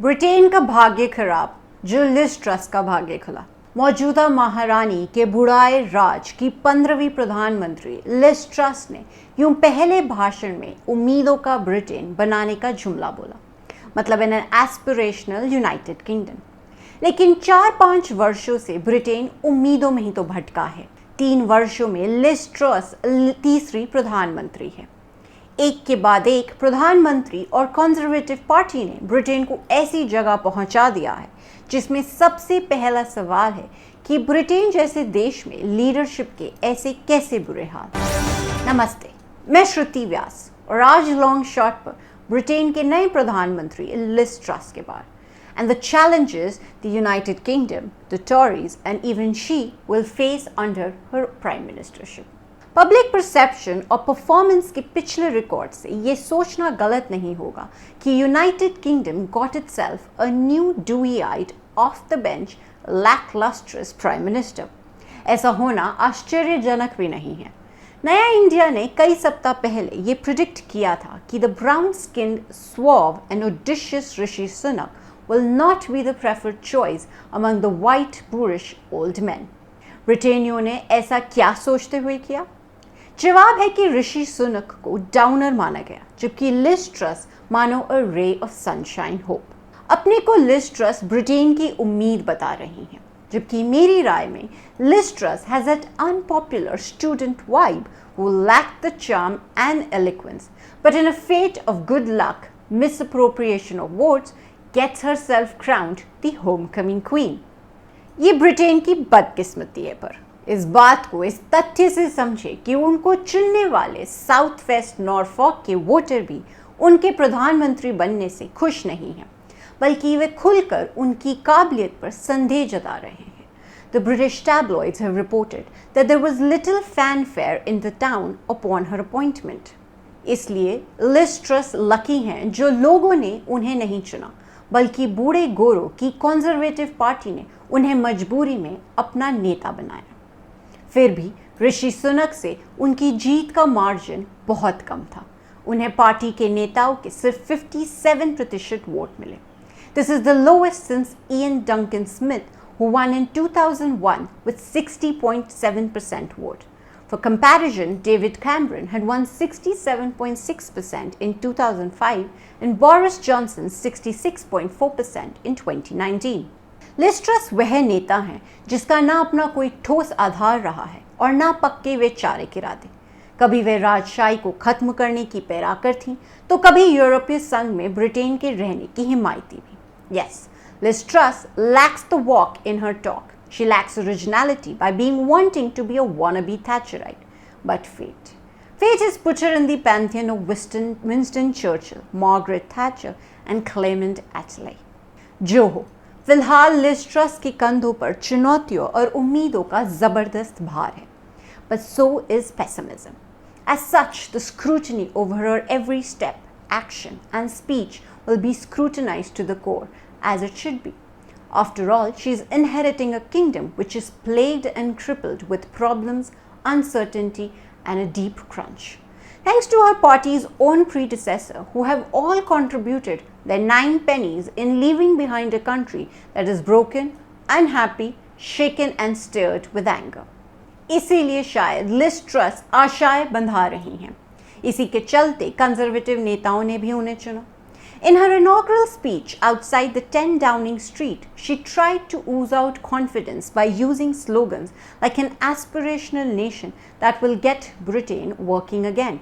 Britain का भाग्य खराब, जो लिज ट्रस का भाग्य खुला। मौजूदा महारानी के बुढ़ाए राज की 15वीं प्रधानमंत्री लिज ट्रस ने यूं पहले भाषण में उम्मीदों का ब्रिटेन बनाने का जुमला बोला, मतलब in an aspirational United kingdom. लेकिन 4-5 वर्षों से ब्रिटेन उम्मीदों में ही तो भटका है। 3 वर्षों में लिज ट्रस तीसरी प्रधानमंत्री है। एक के बाद एक प्रधानमंत्री और कंजर्वेटिव पार्टी ने ब्रिटेन को ऐसी जगह पहुंचा दिया है जिसमें सबसे पहला सवाल है कि ब्रिटेन जैसे देश में लीडरशिप के ऐसे कैसे बुरे हाल। नमस्ते, मैं श्रुति व्यास और आज लॉन्ग शॉट पर ब्रिटेन के नए प्रधानमंत्री लिज ट्रस के बारे and the challenges the United Kingdom, the Tories and even she will face under her prime ministership. Public perception और परफॉर्मेंस के पिछले रिकॉर्ड से ये सोचना गलत नहीं होगा कि United Kingdom got itself a new dewy eyed off the bench lacklustre prime minister. ऐसा होना आश्चर्यजनक भी नहीं है। नया इंडिया ने कई सप्ताह पहले ये प्रिडिक्ट किया था कि the brown skinned suave and audacious Rishi Sunak will not be the preferred choice among the white boorish old men. ब्रिटेनियों ने ऐसा क्या सोचते हुए किया? जवाब है कि ऋषि सुनक को डाउनर माना गया, जबकि लिज ट्रस मानो अ रे ऑफ सनशाइन होप। अपने को लिज ट्रस ब्रिटेन की उम्मीद बता रही हैं, जबकि मेरी राय में Liz Truss has that unpopular student vibe who lack the charm and eloquence, but in a fate of good luck, misappropriation of votes, gets herself crowned the homecoming queen. ये ब्रिटेन की बदकिस्मती है, पर इस बात को इस तथ्य से समझे कि उनको चुनने वाले साउथ वेस्ट नॉरफॉक के वोटर भी उनके प्रधानमंत्री बनने से खुश नहीं हैं, बल्कि वे खुलकर उनकी काबिलियत पर संदेह जता रहे हैं। The British tabloids have reported that there was little fanfare in the town upon her appointment. इसलिए लिज ट्रस लकी हैं जो लोगों ने उन्हें नहीं चुना, बल्कि बूढ़े गोरों की कंजर्वेटिव पार्टी ने उन्हें मजबूरी में अपना नेता बनाया। फिर भी ऋषि सुनक से उनकी जीत का मार्जिन बहुत कम था। उन्हें पार्टी के नेताओं के सिर्फ 57% वोट मिले। This is the lowest since Ian Duncan Smith who won in 2001 with 60.7% vote. For comparison, David Cameron had won 67.6% in 2005 and Boris Johnson 66.4% in 2019. Liz truss वह नेता हैं जिसका ना अपना कोई ठोस आधार रहा है और ना पक्के वे चारे किराते। कभी वे राजशाही को खत्म करने की पैराकर थीं, तो कभी यूरोपीय संघ में ब्रिटेन के रहने की हिमायती भी। Yes, Liz Truss lacks the walk in her talk. She lacks originality by being wanting to be a wannabe Thatcherite. But fate has put her in the pantheon of Winston Churchill, Margaret Thatcher and Clement Attlee. जो हो, फिलहाल Liz truss के कंधों पर चुनौतियों और उम्मीदों का जबरदस्त भार है, but so is pessimism. As such, the scrutiny over her every step, action and speech will be scrutinized to the core, as it should be. After all, she is inheriting a kingdom which is plagued and crippled with problems, uncertainty and a deep crunch. Thanks to her party's own predecessor, who have all contributed their 9 pennies in leaving behind a country that is broken, unhappy, shaken and stirred with anger. इसीलिए शायद Liz truss आशाएं बंधा रही हैं। इसी के चलते conservative नेताओं ने भी उन्हें चुना। In her inaugural speech outside the 10 Downing Street, she tried to ooze out confidence by using slogans like an aspirational nation that will get Britain working again,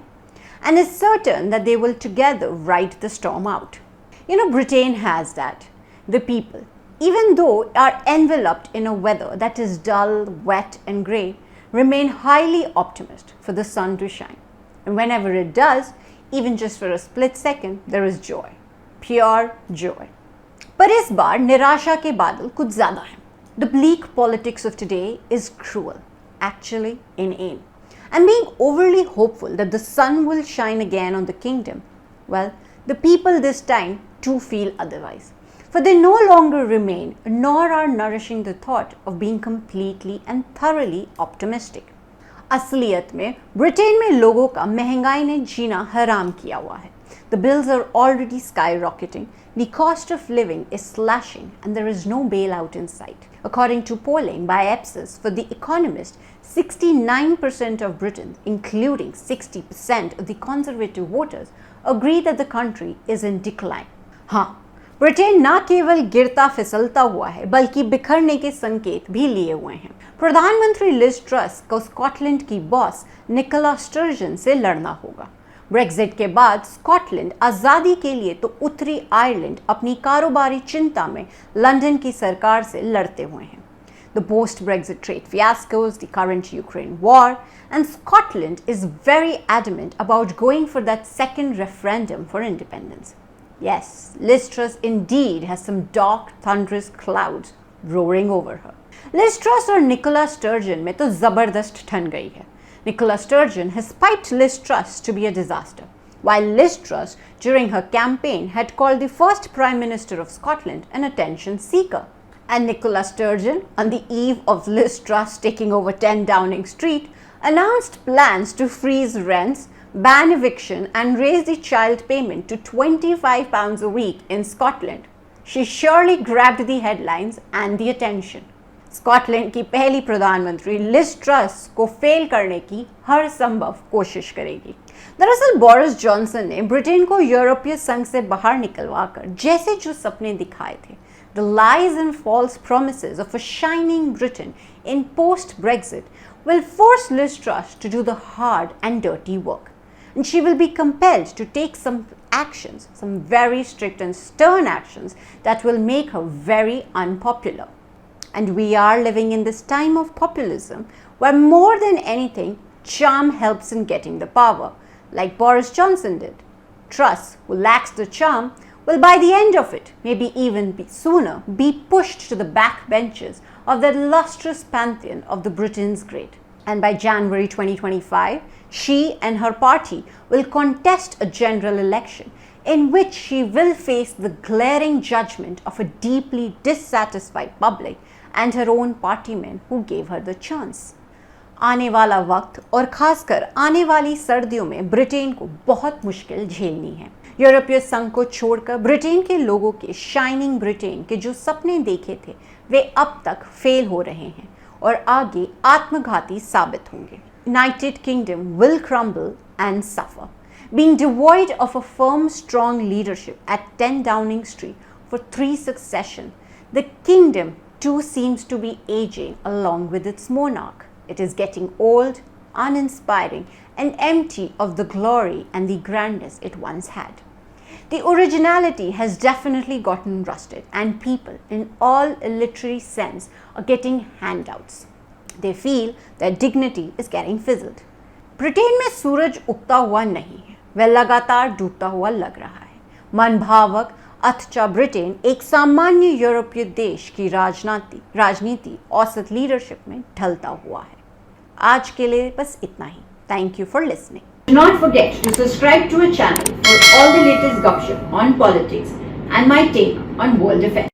and is certain that they will together ride the storm out. You know, Britain has that. The people, even though are enveloped in a weather that is dull, wet and grey, remain highly optimistic for the sun to shine. And whenever it does, even just for a split second, there is joy. Pure joy. पर इस बार निराशा के बादल कुछ ज्यादा हैं। The bleak politics of today is cruel, actually inane. And being overly hopeful that the sun will shine again on the kingdom, well, the people this time too feel otherwise. For they no longer remain, nor are nourishing the thought of being completely and thoroughly optimistic. असलियत में Britain में लोगों का महंगाई ने जीना हराम किया हुआ है। The bills are already skyrocketing, the cost of living is slashing, and there is no bailout in sight. According to polling by Ipsos for The Economist, 69% of Britain, including 60% of the conservative voters, agree that the country is in decline. हाँ, Britain न केवल गिरता फिसलता हुआ है बल्कि बिखरने के संकेत भी लिए हुए हैं। प्रधानमंत्री लिज ट्रस को स्कॉटलैंड की बॉस निकोला स्टर्जन से लड़ना होगा। ब्रेक्जिट के बाद स्कॉटलैंड आज़ादी के लिए तो उत्तरी आयरलैंड अपनी कारोबारी चिंता में लंदन की सरकार से लड़ते हुए हैं। The post-Brexit trade fiascos, the current Ukraine war, and Scotland is very adamant about going for that second referendum for independence. Yes, Liz Truss indeed has some dark, thunderous clouds roaring over her. Liz Truss और Nicola Sturgeon में तो जबरदस्त ठन गई है। Nicola Sturgeon has piped Liz Truss to be a disaster, while Liz Truss, during her campaign, had called the first Prime Minister of Scotland an attention seeker. And Nicola Sturgeon, on the eve of Liz Truss taking over 10 Downing Street, announced plans to freeze rents, ban eviction, and raise the child payment to £25 a week in Scotland. She surely grabbed the headlines and the attention. Scotland की पहली प्रधानमंत्री Liz truss को fail करने की हर संभव कोशिश करेगी। दरअसल बोरिस जॉनसन ने ब्रिटेन को यूरोपीय संघ से बाहर निकलवाकर जैसे जो सपने दिखाए थे, the lies and false promises of a shining Britain in post-Brexit will force Liz Truss to do the hard and dirty work. And she will be compelled to take some actions, some very strict and stern actions that will make her very unpopular. And we are living in this time of populism where more than anything, charm helps in getting the power, like Boris Johnson did. Truss, who lacks the charm, will by the end of it, maybe even sooner, be pushed to the backbenches of that lustrous pantheon of the Britain's great. And by January 2025, she and her party will contest a general election in which she will face the glaring judgment of a deeply dissatisfied public and her own partymen who gave her the chance. आने वाला वक्त और खासकर आने वाली सर्दियों में Britain को बहुत मुश्किल झेलनी है। यूरोपीय संघ को छोड़कर ब्रिटेन के लोगों के शाइनिंग ब्रिटेन के जो सपने देखे थे वे अब तक फेल हो रहे हैं और आगे आत्मघाती साबित होंगे। United Kingdom will crumble and suffer. Being devoid of a firm, strong leadership at 10 Downing Street for 3 successions, the kingdom too seems to be aging along with its monarch. It is getting old, uninspiring, and empty of the glory and the grandness it once had. The originality has definitely gotten rusted, and people, in all literary sense, are getting handouts. They feel that dignity is getting fizzled. Britain में सूरज उगता हुआ नहीं है, वह लगातार डूबता हुआ लग रहा है। मनभावक अथचा ब्रिटेन एक सामान्य यूरोपीय देश की राजनीति औसत लीडरशिप में ढलता हुआ है। आज के लिए बस इतना ही। Thank you for listening. Do not forget to subscribe to our channel for all the latest gossip on politics and my take on world affairs.